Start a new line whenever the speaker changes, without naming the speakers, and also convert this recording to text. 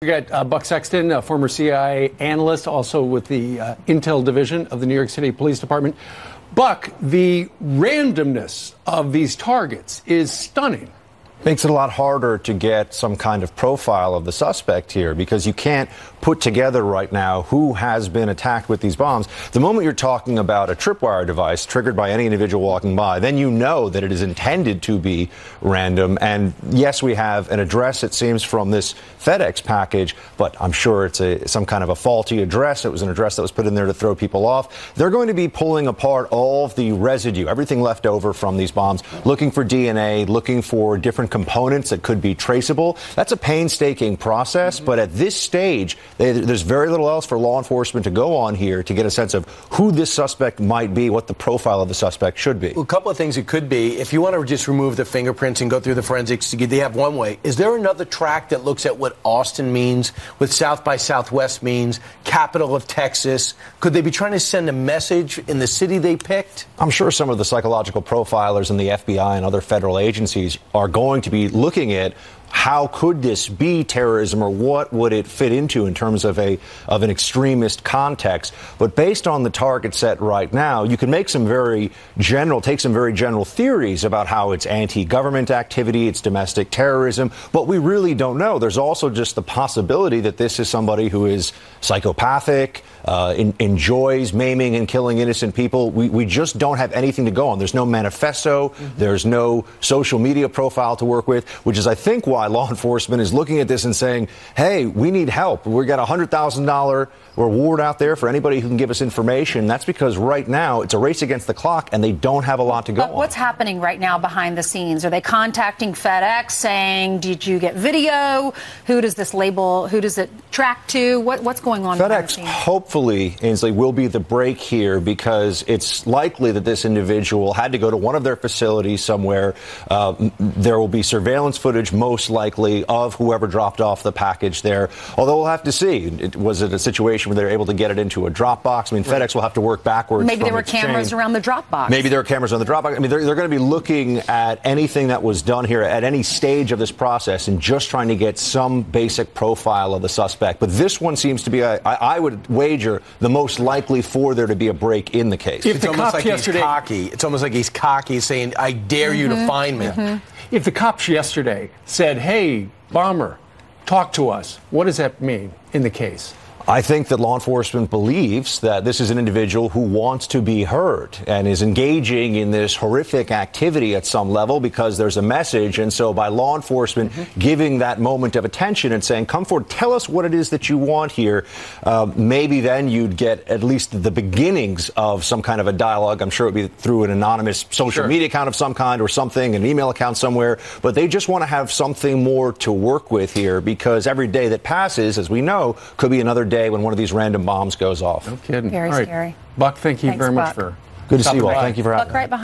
We got Buck Sexton, a former CIA analyst, also with the Intel Division of the New York City Police Department. Buck, the randomness of these targets is stunning.
Makes it a lot harder to get some kind of profile of the suspect here because you can't put together right now who has been attacked with these bombs. The moment you're talking about a tripwire device triggered by any individual walking by, then you know that it is intended to be random. And yes, we have an address, it seems, from this FedEx package, but I'm sure it's some kind of a faulty address. It was an address that was put in there to throw people off. They're going to be pulling apart all of the residue, everything left over from these bombs, looking for DNA, looking for different components that could be traceable. That's a painstaking process, but at this stage, there's very little else for law enforcement to go on here to get a sense of who this suspect might be, what the profile of the suspect should be.
Well, a couple of things it could be. If you want to just remove the fingerprints and go through the forensics, they have one way. Is there another track that looks at what Austin means, what South by Southwest means, capital of Texas? Could they be trying to send a message in the city they picked?
I'm sure some of the psychological profilers in the FBI and other federal agencies are going to be looking at how could this be terrorism, or what would it fit into in terms of an extremist context. But based on the target set right now, you can make some very general theories about how it's anti-government activity, it's domestic terrorism, but we really don't know. There's also just the possibility that this is somebody who is psychopathic, enjoys maiming and killing innocent people. We just don't have anything to go on. There's no manifesto. There's no social media profile to work with, which is, I think, why law enforcement is looking at this and saying, hey, we need help. We got a $100,000 reward out there for anybody who can give us information. That's because right now it's a race against the clock and they don't have a lot to go on.
What's happening right now behind the scenes? Are they contacting FedEx saying, did you get video? Who does this label? Who does it track to? What's going on behind the
FedEx,
scenes?
hopefully, Ainsley, will be the break here because it's likely that this individual had to go to one of their facilities somewhere. There will be surveillance footage, most likely, of whoever dropped off the package there. Although we'll have to see. Was it a situation where they're able to get it into a Dropbox? I mean, FedEx will have to work backwards.
Maybe there were cameras around the Dropbox.
Maybe there were cameras on the Dropbox. I mean, they're going to be looking at anything that was done here at any stage of this process and just trying to get some basic profile of the suspect. But this one seems to be, I would wager, the most likely for there to be a break in the case.
It's almost like he's cocky. It's almost like he's cocky, saying, I dare you to find me.
If the cops yesterday said, hey, bomber, talk to us, what does that mean in the case?
I think that law enforcement believes that this is an individual who wants to be heard and is engaging in this horrific activity at some level because there's a message. And so by law enforcement giving that moment of attention and saying, come forward, tell us what it is that you want here, maybe then you'd get at least the beginnings of some kind of a dialogue. I'm sure it would be through an anonymous social media account of some kind or something, an email account somewhere. But they just want to have something more to work with here because every day that passes, as we know, could be another day when one of these random bombs goes off.
No kidding.
Very scary.
Buck, thank you very much for
good to see you all. Thank you for having me.